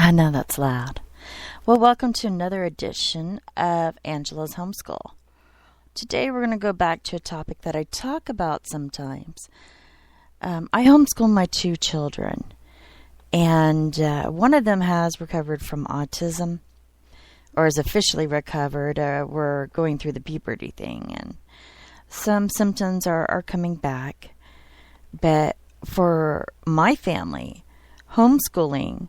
I know that's loud. Well, welcome to another edition of Angela's Homeschool. Today we're going to go back to a topic that I talk about sometimes. I homeschool my two children, and one of them has recovered from autism, or is officially recovered. We're going through the puberty thing, and some symptoms are coming back. But for my family, homeschooling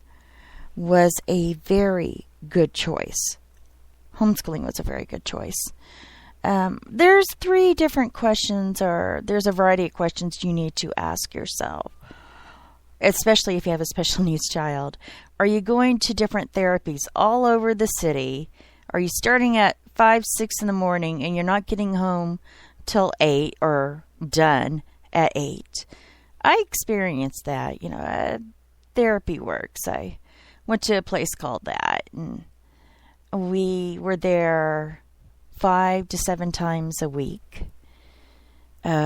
was a very good choice. Homeschooling was a very good choice. There's three different questions, or there's a variety of questions you need to ask yourself, especially if you have a special needs child. Are you going to different therapies all over the city? Are you starting at 5, 6 in the morning and you're not getting home till 8 or done at 8? I experienced that. Therapy works. I went to a place called that, and we were there 5 to 7 times a week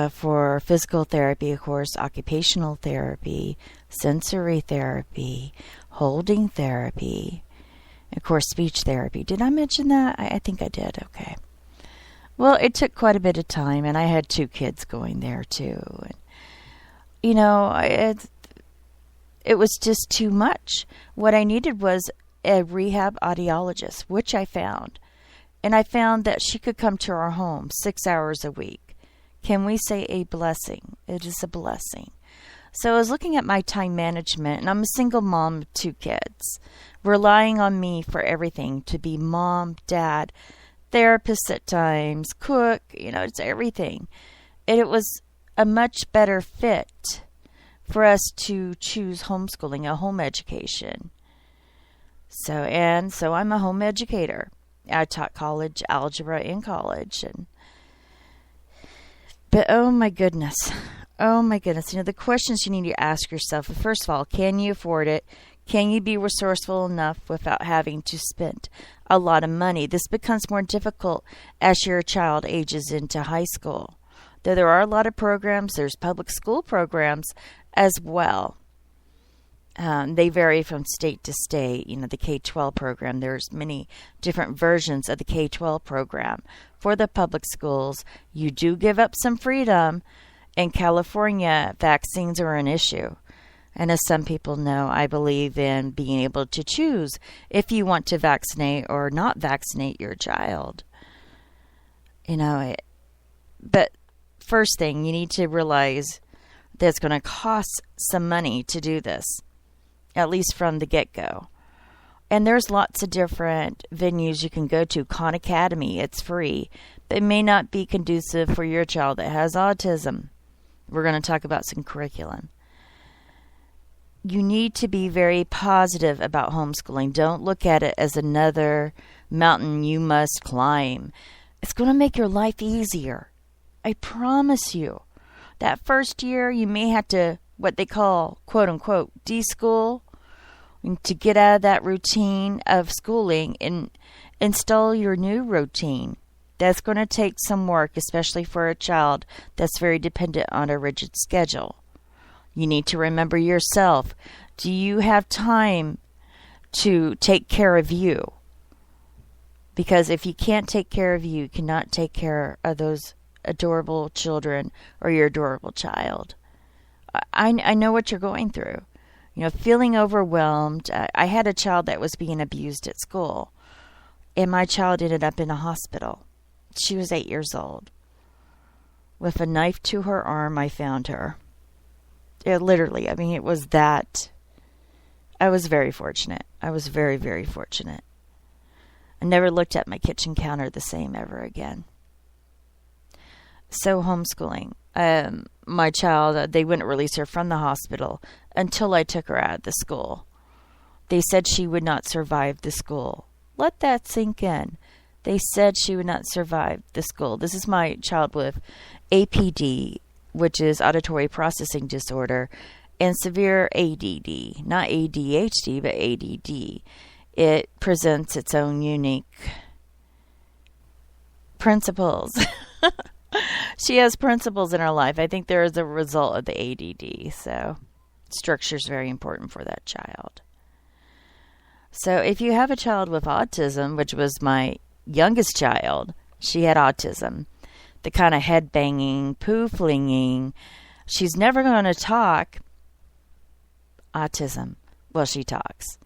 for physical therapy, of course, occupational therapy, sensory therapy, holding therapy, of course, speech therapy. Did I mention that? I think I did. Okay. Well, it took quite a bit of time, and I had 2 kids going there too. And, it was just too much. What I needed was a rehab audiologist, which I found. And I found that she could come to our home 6 hours a week. Can we say a blessing? It is a blessing. So I was looking at my time management, and I'm a single mom of 2 kids, relying on me for everything, to be mom, dad, therapist at times, cook, it's everything. And it was a much better fit for us to choose homeschooling, a home education. So I'm a home educator. I taught college algebra in college, but oh my goodness, the questions you need to ask yourself. First of all, can you afford it? Can you be resourceful enough without having to spend a lot of money? This becomes more difficult as your child ages into high school. Though there are a lot of programs, there's public school programs as well. They vary from state to state. The K-12 program, there's many different versions of the K-12 program. For the public schools, you do give up some freedom. In California, vaccines are an issue. And as some people know, I believe in being able to choose if you want to vaccinate or not vaccinate your child. But first thing, you need to realize that it's going to cost some money to do this, at least from the get-go. And there's lots of different venues you can go to. Khan Academy, it's free, but it may not be conducive for your child that has autism. We're going to talk about some curriculum. You need to be very positive about homeschooling. Don't look at it as another mountain you must climb. It's going to make your life easier. I promise you. That first year, you may have to, what they call, quote-unquote, de-school, to get out of that routine of schooling and install your new routine. That's going to take some work, especially for a child that's very dependent on a rigid schedule. You need to remember yourself. Do you have time to take care of you? Because if you can't take care of you, you cannot take care of those adorable children or your adorable child. I know what you're going through. Feeling overwhelmed. I had a child that was being abused at school, and my child ended up in a hospital. She was 8 years old. With a knife to her arm, I found her. It was that. I was very fortunate. I was very, very fortunate. I never looked at my kitchen counter the same ever again. So homeschooling. My child, they wouldn't release her from the hospital until I took her out of the school. They said she would not survive the school. Let that sink in. They said she would not survive the school. This is my child with APD, which is auditory processing disorder, and severe ADD. Not ADHD, but ADD. It presents its own unique principles. She has principles in her life. I think there is a result of the ADD. So structure is very important for that child. So if you have a child with autism, which was my youngest child, she had autism, the kind of head banging, poo flinging, she's never going to talk. Autism. Well, she talks.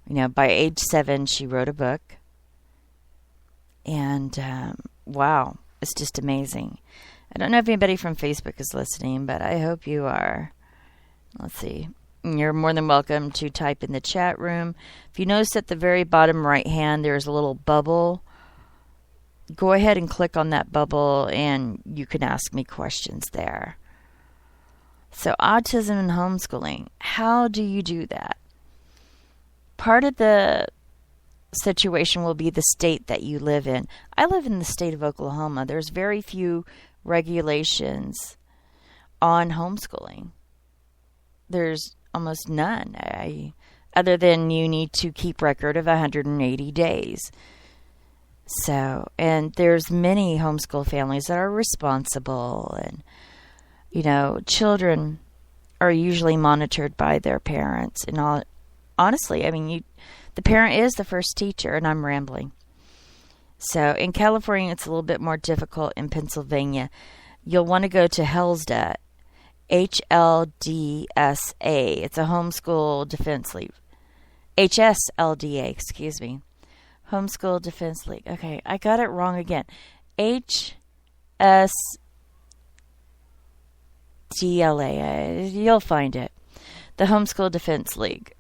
By age 7, she wrote a book. And wow, it's just amazing. I don't know if anybody from Facebook is listening, but I hope you are. Let's see. You're more than welcome to type in the chat room. If you notice at the very bottom right hand, there's a little bubble. Go ahead and click on that bubble and you can ask me questions there. So autism and homeschooling, how do you do that? Part of the situation will be the state that you live in. I live in the state of Oklahoma. There's very few regulations on homeschooling. There's almost none, other than you need to keep record of 180 days. So, and there's many homeschool families that are responsible, and children are usually monitored by their parents. And honestly, the parent is the first teacher, and I'm rambling. So in California, it's a little bit more difficult. In Pennsylvania, you'll want to go to HLDSA, HLDSA. It's a homeschool defense league. HSLDA, excuse me. Homeschool Defense League. Okay, I got it wrong again. HSDLA. You'll find it. The Homeschool Defense League.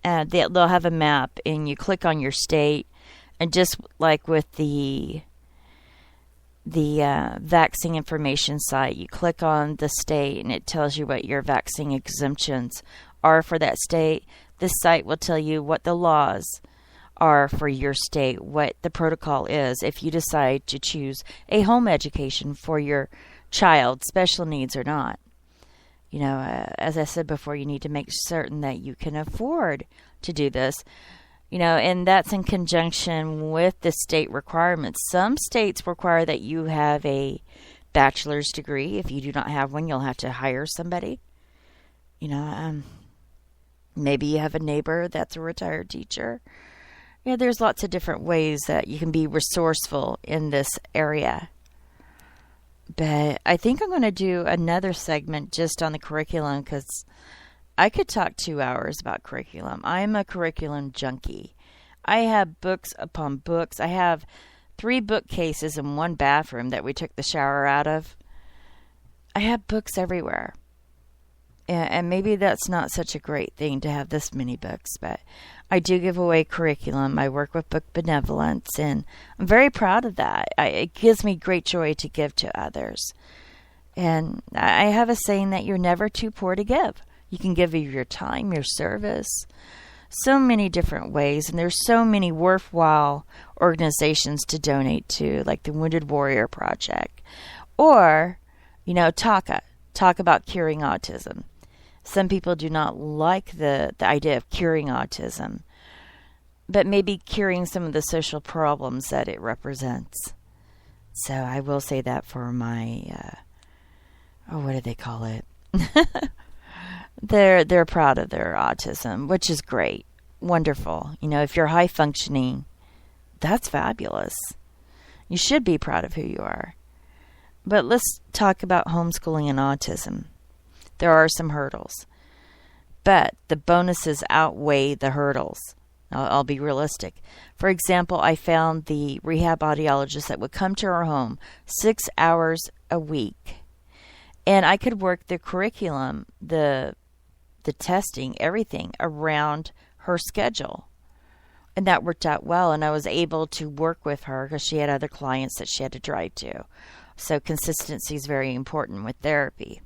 They'll have a map, and you click on your state, and just like with the vaccine information site, you click on the state, and it tells you what your vaccine exemptions are for that state. This site will tell you what the laws are for your state, what the protocol is if you decide to choose a home education for your child, special needs or not. As I said before, you need to make certain that you can afford to do this, and that's in conjunction with the state requirements. Some states require that you have a bachelor's degree. If you do not have one, you'll have to hire somebody. Maybe you have a neighbor that's a retired teacher. There's lots of different ways that you can be resourceful in this area. But I think I'm going to do another segment just on the curriculum, because I could talk 2 hours about curriculum. I'm a curriculum junkie. I have books upon books. I have 3 bookcases in one bathroom that we took the shower out of. I have books everywhere. And maybe that's not such a great thing to have this many books, but I do give away curriculum. I work with book benevolence, and I'm very proud of that. It gives me great joy to give to others. And I have a saying that you're never too poor to give. You can give of your time, your service, so many different ways. And there's so many worthwhile organizations to donate to, like the Wounded Warrior Project. Or, talk about curing autism. Some people do not like the idea of curing autism, but maybe curing some of the social problems that it represents. So I will say that for my, what do they call it? They're proud of their autism, which is great, wonderful. If you're high functioning, that's fabulous. You should be proud of who you are. But let's talk about homeschooling and autism. There are some hurdles, but the bonuses outweigh the hurdles. I'll be realistic. For example, I found the rehab audiologist that would come to our home 6 hours a week, and I could work the curriculum, the testing, everything around her schedule. And that worked out well, and I was able to work with her because she had other clients that she had to drive to. So consistency is very important with therapy.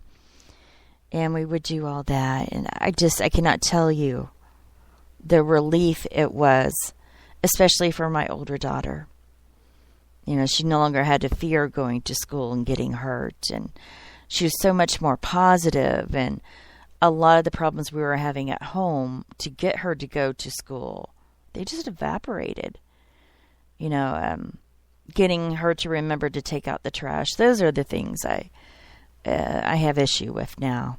And we would do all that. And I cannot tell you the relief it was, especially for my older daughter. She no longer had to fear going to school and getting hurt. And she was so much more positive. And a lot of the problems we were having at home to get her to go to school, they just evaporated. Getting her to remember to take out the trash. Those are the things I have issue with now.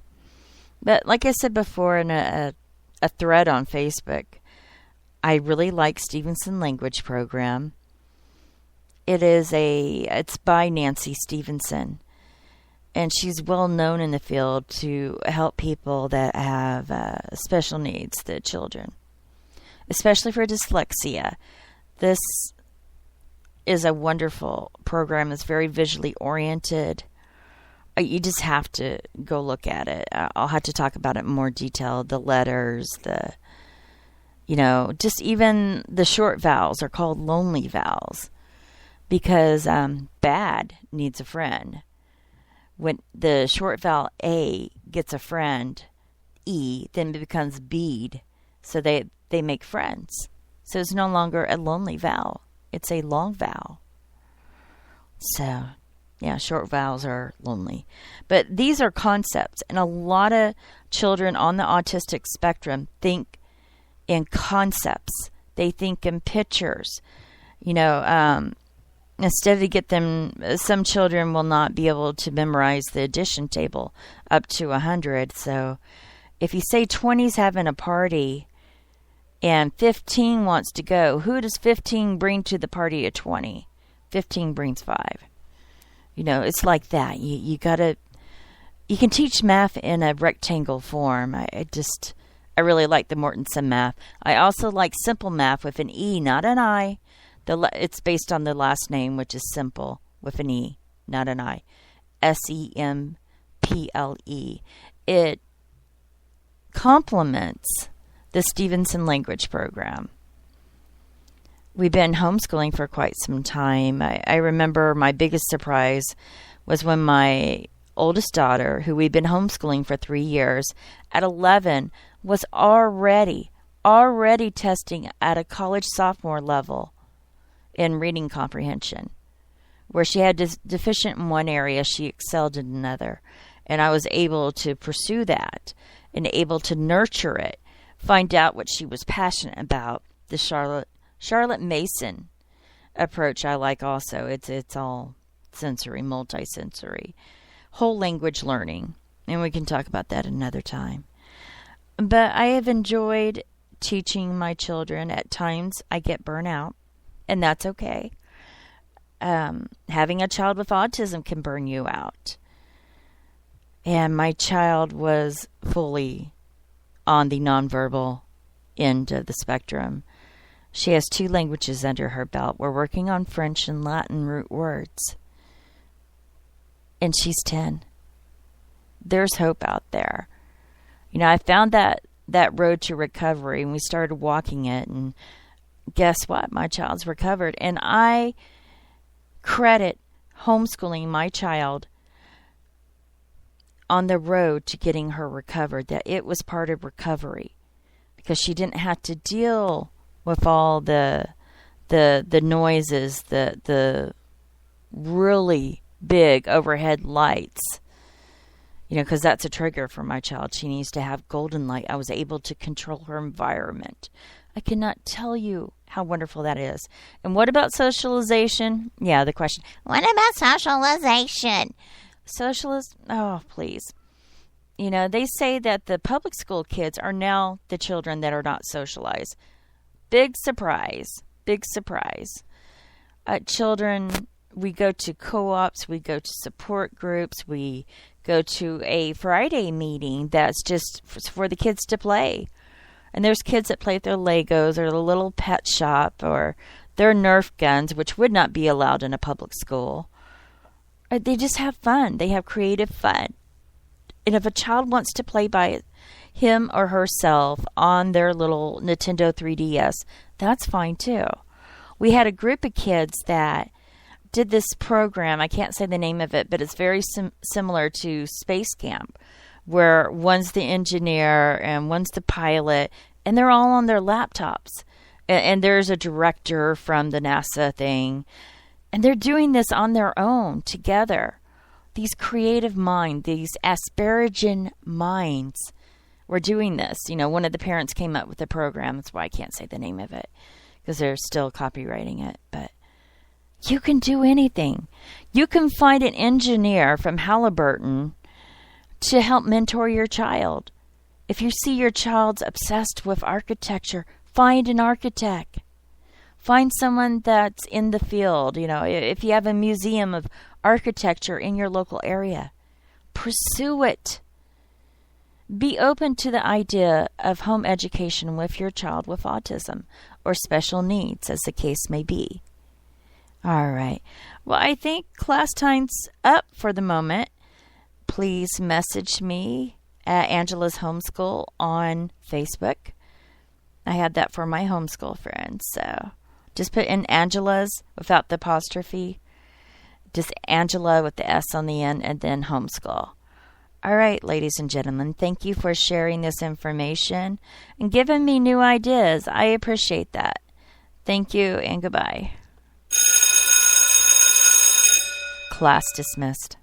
But like I said before in a thread on Facebook, I really like Stevenson Language Program. It's by Nancy Stevenson, and she's well known in the field to help people that have special needs, the children, especially for dyslexia. This is a wonderful program. It's very visually oriented. You just have to go look at it. I'll have to talk about it in more detail. The letters, just even the short vowels are called lonely vowels because bad needs a friend. When the short vowel A gets a friend, E, then it becomes bead. So they make friends. So it's no longer a lonely vowel. It's a long vowel. So, yeah, short vowels are lonely. But these are concepts. And a lot of children on the autistic spectrum think in concepts. They think in pictures. Instead of get them, some children will not be able to memorize the addition table up to 100. So if you say 20's having a party and 15 wants to go, who does 15 bring to the party of 20? 15 brings 5. It's like that. You can teach math in a rectangle form. I really like the Mortensen math. I also like simple math with an E, not an I. It's based on the last name, which is simple with an E, not an I. SEMPLE. It complements the Stevenson Language Program. We've been homeschooling for quite some time. I remember my biggest surprise was when my oldest daughter, who we've been homeschooling for 3 years, at 11, was already testing at a college sophomore level in reading comprehension. Where she had deficient in one area, she excelled in another. And I was able to pursue that and able to nurture it, find out what she was passionate about. The Charlotte Mason approach I like also. It's all sensory, multisensory, whole language learning. And we can talk about that another time. But I have enjoyed teaching my children. At times I get burnout, and that's okay. Having a child with autism can burn you out. And my child was fully on the nonverbal end of the spectrum. She has 2 languages under her belt. We're working on French and Latin root words. And she's 10. There's hope out there. I found that road to recovery, and we started walking it, and guess what? My child's recovered. And I credit homeschooling my child on the road to getting her recovered, that it was part of recovery because she didn't have to deal with all the noises, the really big overhead lights, because that's a trigger for my child. She needs to have golden light. I was able to control her environment. I cannot tell you how wonderful that is. And what about socialization? Yeah, the question. What about socialization? Oh, please. They say that the public school kids are now the children that are not socialized. Big surprise. Children, we go to co-ops, we go to support groups, we go to a Friday meeting that's just for the kids to play. And there's kids that play with their Legos or the little pet shop or their Nerf guns, which would not be allowed in a public school. They just have fun. They have creative fun. And if a child wants to play by him or herself on their little Nintendo 3DS, that's fine too. We had a group of kids that did this program. I can't say the name of it, but it's very similar to Space Camp, where one's the engineer and one's the pilot, and they're all on their laptops. And there's a director from the NASA thing. And they're doing this on their own, together. These creative minds, these Aspergian minds were doing this. One of the parents came up with the program. That's why I can't say the name of it, because they're still copywriting it. But you can do anything. You can find an engineer from Halliburton to help mentor your child. If you see your child's obsessed with architecture, Find an architect. Find someone that's in the field. If you have a museum of architecture in your local area, pursue it. Be open to the idea of home education with your child with autism or special needs, as the case may be. All right. Well, I think class time's up for the moment. Please message me at Angela's Homeschool on Facebook. I had that for my homeschool friends. So just put in Angela's without the apostrophe. Just Angela with the S on the end, and then homeschool. All right, ladies and gentlemen, thank you for sharing this information and giving me new ideas. I appreciate that. Thank you and goodbye. Class dismissed.